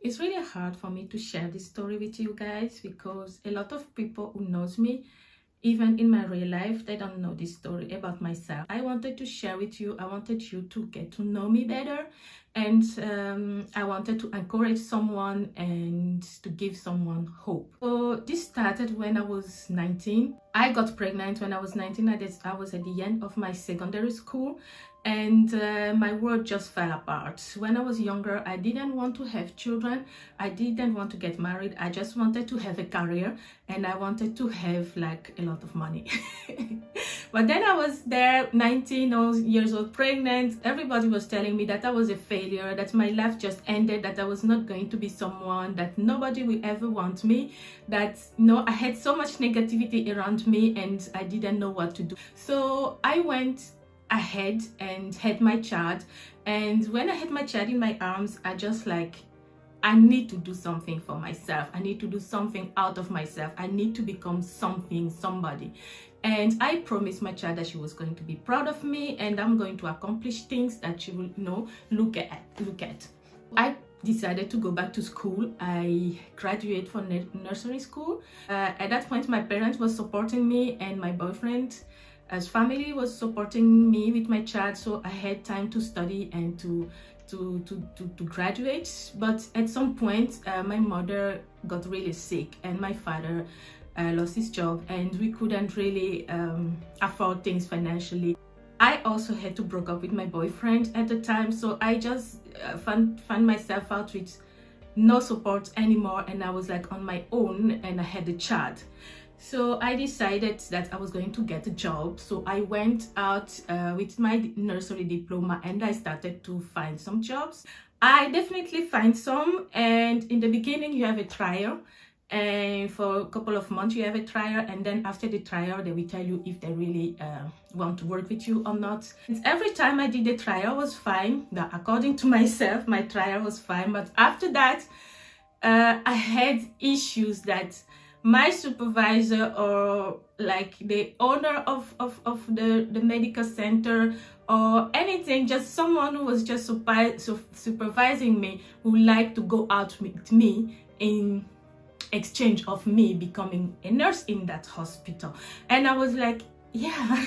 It's really hard for me to share this story with you guys because a lot of people who knows me, even in my real life, they don't know this story about myself. I wanted to share with you. I wanted you to get to know me better, and I wanted to encourage someone and to give someone hope. So this started when I was 19. I got pregnant when I was 19. I was at the end of my secondary school, and my world just fell apart. When I was younger, I didn't want to have children. I didn't want to get married. I just wanted to have a career, and I wanted to have like a lot of money. But then I was there 19 years old, pregnant. Everybody was telling me that I was a failure, that my life just ended, that I was not going to be someone, that nobody will ever want me, that I had so much negativity around me and I didn't know what to do. So I went ahead and had my child, and when I had my child in my arms, I just like, I need to do something for myself. I need to do something out of myself. I need to become somebody. And I promised my child that she was going to be proud of me, and I'm going to accomplish things that she will look at. I decided to go back to school. I graduated from nursery school. At that point, my parents were supporting me, and my boyfriend as family was supporting me with my child, so I had time to study and to graduate. But at some point, my mother got really sick and my father lost his job, and we couldn't really afford things financially. I also had to break up with my boyfriend at the time, so I just found myself out with no support anymore, and I was like on my own, and I had a child. So I decided that I was going to get a job. So I went out with my nursery diploma and I started to find some jobs. I definitely find some, and in the beginning you have a trial, and for a couple of months you have a trial, and then after the trial they will tell you if they really want to work with you or not. And every time I did the trial was fine. That according to myself, my trial was fine, but after that I had issues that my supervisor, or like the owner of the medical center, or anything, just someone who was just supervising me, who liked to go out with me in exchange of me becoming a nurse in that hospital. And I was like, yeah,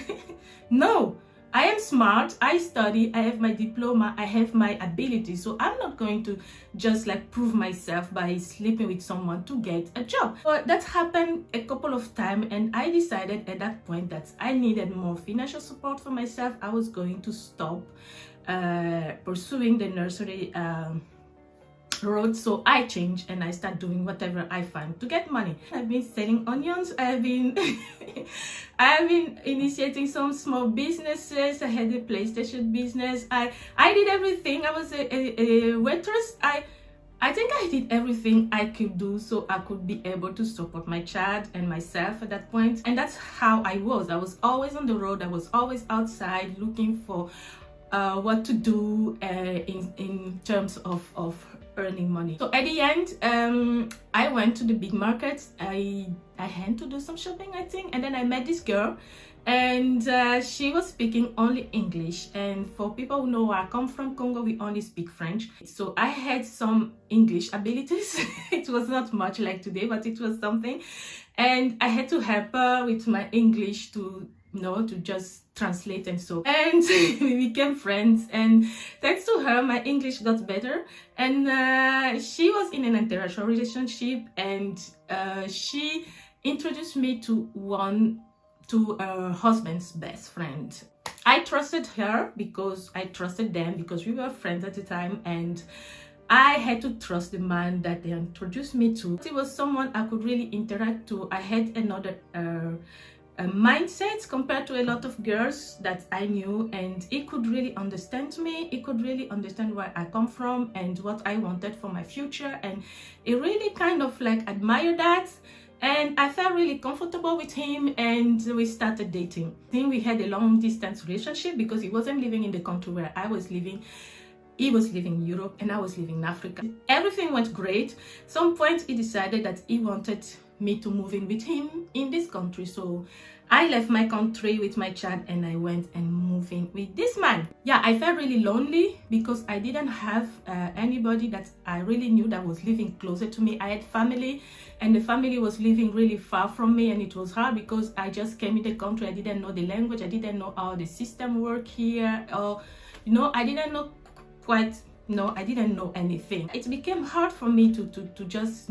no, I am smart, I study, I have my diploma, I have my ability, so I'm not going to just like prove myself by sleeping with someone to get a job. But that happened a couple of times, and I decided at that point that I needed more financial support for myself. I was going to stop pursuing the nursery road. So I changed and I start doing whatever I find to get money. I've been selling onions. I've been initiating some small businesses. I had a PlayStation business. I did everything. I was a waitress. I think I did everything I could do so I could be able to support my child and myself at that point. And that's how I was. I was always on the road. I was always outside looking for what to do in terms of earning money. So at the end, I went to the big market. I had to do some shopping, I think, and then I met this girl, and she was speaking only English. And for people who know where I come from, Congo, we only speak French. So I had some English abilities. It was not much like today, but it was something, and I had to help her with my English to just translate and so. And we became friends, and thanks to her my English got better. And she was in an interracial relationship, and she introduced me to her husband's best friend. I trusted her because I trusted them, because we were friends at the time, and I had to trust the man that they introduced me to. It was someone I could really interact to. I had another mindset compared to a lot of girls that I knew, and he could really understand me. He could really understand where I come from and what I wanted for my future, and he really kind of like admired that, and I felt really comfortable with him, and we started dating. Then we had a long distance relationship because he wasn't living in the country where I was living. He was living in Europe and I was living in Africa. Everything went great. Some point he decided that he wanted me to move in with him in this country. So I left my country with my child and I went and moved in with this man. Yeah, I felt really lonely because I didn't have anybody that I really knew that was living closer to me. I had family, and the family was living really far from me, and it was hard because I just came in the country. I didn't know the language. I didn't know how the system worked here, or I didn't know quite. I didn't know anything. It became hard for me to just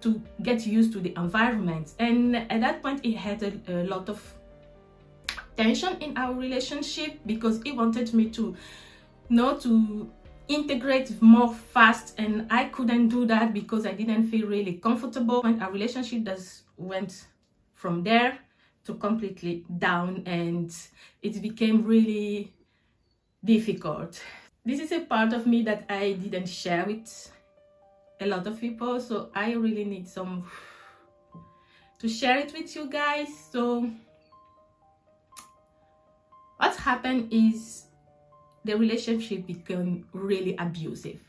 to get used to the environment, and at that point it had a lot of tension in our relationship because he wanted me to to integrate more fast, and I couldn't do that because I didn't feel really comfortable. When our relationship just went from there to completely down, and it became really difficult. This is a part of me that I didn't share with a lot of people, so I really need to share it with you guys. So what happened is the relationship became really abusive.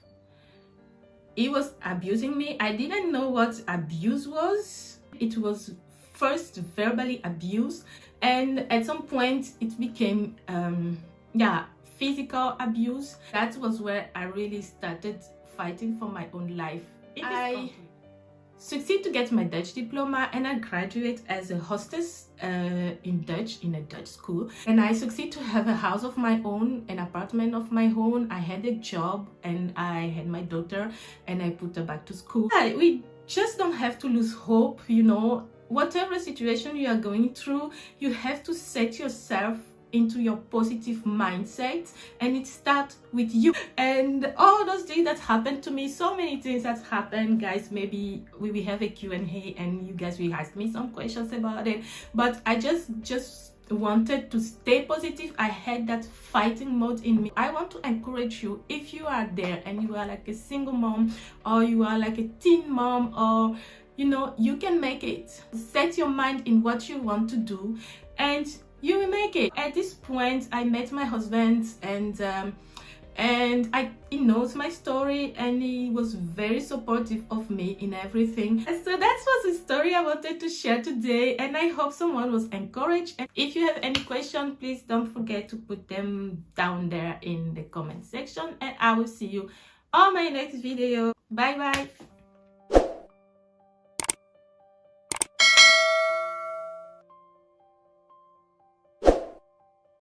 He was abusing me. I didn't know what abuse was. It was first verbally abuse, and at some point it became physical abuse. That was where I really started fighting for my own life. I succeed to get my Dutch diploma, and I graduate as a hostess in a Dutch school, and I succeed to have a house of my own, an apartment of my own. I had a job, and I had my daughter, and I put her back to school. We just don't have to lose hope. Whatever situation you are going through, you have to set yourself into your positive mindset, and it starts with you. And all those things that happened to me, so many things that happened, guys. Maybe we will have a Q&A and you guys will ask me some questions about it, but I just wanted to stay positive. I had that fighting mode in me. I want to encourage you, if you are there and you are like a single mom, or you are like a teen mom, or you can make it. Set your mind in what you want to do, and you will make it. At this point, I met my husband, and he knows my story, and he was very supportive of me in everything. And so that was the story I wanted to share today, and I hope someone was encouraged. And if you have any questions, please don't forget to put them down there in the comment section, and I will see you on my next video. Bye bye.